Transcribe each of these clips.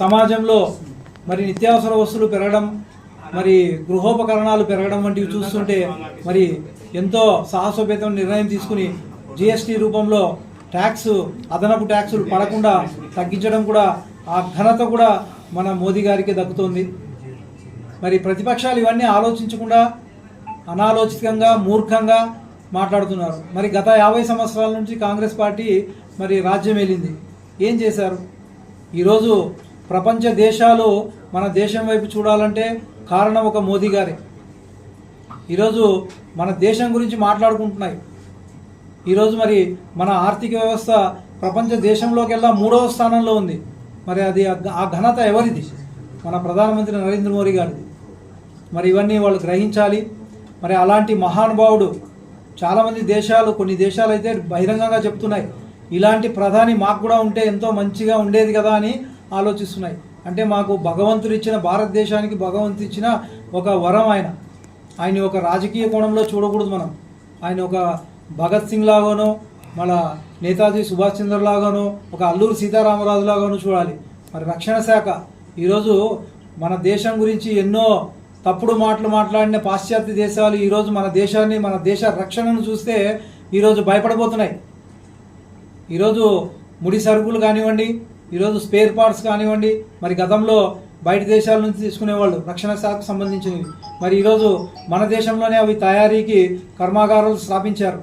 సమాజంలో మరి నిత్యావసర వస్తువులు పెరగడం, మరి గృహోపకరణాలు పెరగడం వంటివి చూస్తుంటే మరి ఎంతో సాహసోపేతం నిర్ణయం తీసుకుని జిఎస్టీ రూపంలో ట్యాక్స్, అదనపు ట్యాక్సులు పడకుండా తగ్గించడం కూడా, ఆ ఘనత కూడా మన మోదీ గారికి దక్కుతుంది. మరి ప్రతిపక్షాలు ఇవన్నీ ఆలోచించకుండా అనాలోచితంగా, మూర్ఖంగా మాట్లాడుతున్నారు. మరి గత 50 సంవత్సరాల నుంచి కాంగ్రెస్ పార్టీ మరి రాజ్యం వెళ్ళింది. ఏం చేశారు? ఈరోజు ప్రపంచ దేశాలు మన దేశం వైపు చూడాలంటే కారణం ఒక మోదీ గారే. ఈరోజు మన దేశం గురించి మాట్లాడుకుంటున్నాయి. ఈరోజు మరి మన ఆర్థిక వ్యవస్థ ప్రపంచ దేశంలోకెల్లా 3వ స్థానంలో ఉంది. మరి అది ఆ ఘనత ఎవరిది? మన ప్రధానమంత్రి నరేంద్ర మోదీ గారిది. మరి ఇవన్నీ వాళ్ళు గ్రహించాలి. మరి అలాంటి మహానుభావుడు చాలామంది దేశాలు, కొన్ని దేశాలు అయితే బహిరంగంగా చెప్తున్నాయి, ఇలాంటి ప్రధాని మాకు కూడా ఉంటే ఎంతో మంచిగా ఉండేది కదా అని ఆలోచిస్తున్నాయి. అంటే మాకు భగవంతుడు ఇచ్చిన, భారతదేశానికి భగవంతుడు ఇచ్చిన ఒక వరం ఆయన. ఆయన ఒక రాజకీయ కోణంలో చూడకూడదు మనం. ఆయన ఒక భగత్ సింగ్ లాగానో, మన నేతాజీ సుభాష్ చంద్ర లాగానో, ఒక అల్లూరు సీతారామరాజు లాగానో చూడాలి. మరి రక్షణ శాఖ ఈరోజు మన దేశం గురించి ఎన్నో తప్పుడు మాటలు మాట్లాడిన పాశ్చాత్య దేశాలు ఈరోజు మన దేశాన్ని, మన దేశ రక్షణను చూస్తే ఈరోజు భయపడిపోతున్నాయి. ఈరోజు ముడి సరుకులు కానివ్వండి, ఈరోజు స్పేర్ పార్ట్స్ కానివ్వండి, మరి గతంలో బయట దేశాల నుంచి తీసుకునేవాళ్ళు రక్షణ శాఖకు సంబంధించినవి. మరి ఈరోజు మన దేశంలోనే అవి తయారీకి కర్మాగారాలు స్థాపించారు.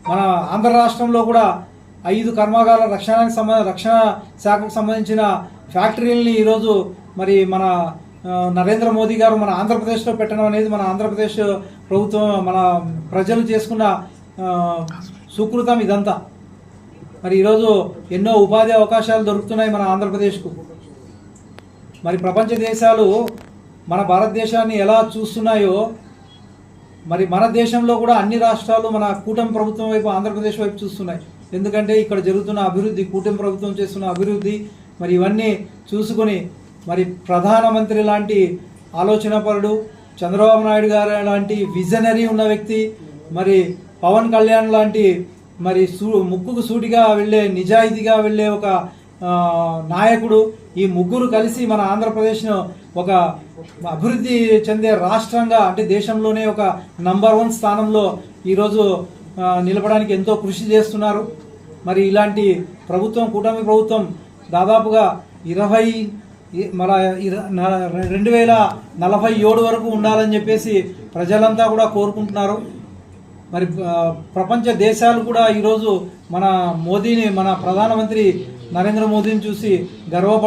మన ఆంధ్ర రాష్ట్రంలో కూడా 5 కర్మాగారాల రక్షణ శాఖకు సంబంధించిన ఫ్యాక్టరీలని ఈరోజు మరి మన నరేంద్ర మోదీ గారు మన ఆంధ్రప్రదేశ్లో పెట్టడం అనేది మన ఆంధ్రప్రదేశ్ ప్రభుత్వం, మన ప్రజలు చేసుకున్న సుకృతం ఇదంతా. మరి ఈరోజు ఎన్నో ఉపాధి అవకాశాలు దొరుకుతున్నాయి మన ఆంధ్రప్రదేశ్కు. మరి ప్రపంచ దేశాలు మన భారతదేశాన్ని ఎలా చూస్తున్నాయో, మరి మన దేశంలో కూడా అన్ని రాష్ట్రాలు మన కూటమి ప్రభుత్వం వైపు, ఆంధ్రప్రదేశ్ వైపు చూస్తున్నాయి. ఎందుకంటే ఇక్కడ జరుగుతున్న అభివృద్ధి, కూటమి ప్రభుత్వం చేస్తున్న అభివృద్ధి, మరి ఇవన్నీ చూసుకొని మరి ప్రధానమంత్రి లాంటి ఆలోచనపరుడు, చంద్రబాబు నాయుడు గారు లాంటి విజనరీ ఉన్న వ్యక్తి, మరి పవన్ కళ్యాణ్ లాంటి మరి ముక్కుకు సూటిగా వెళ్ళే, నిజాయితీగా వెళ్ళే ఒక నాయకుడు, ఈ ముగ్గురు కలిసి మన ఆంధ్రప్రదేశ్ను ఒక అభివృద్ధి చెందే రాష్ట్రంగా, అంటే దేశంలోనే ఒక నంబర్ 1 స్థానంలో ఈరోజు నిలపడానికి ఎంతో కృషి చేస్తున్నారు. మరి ఇలాంటి ప్రభుత్వం, కూటమి ప్రభుత్వం దాదాపుగా 2047 వరకు ఉండాలని చెప్పేసి ప్రజలంతా కూడా కోరుకుంటున్నారు. మరి ప్రపంచ దేశాలు కూడా ఈరోజు మన మోదీని, మన ప్రధానమంత్రి నరేంద్ర మోదీని చూసి గర్వపడుతున్నారు.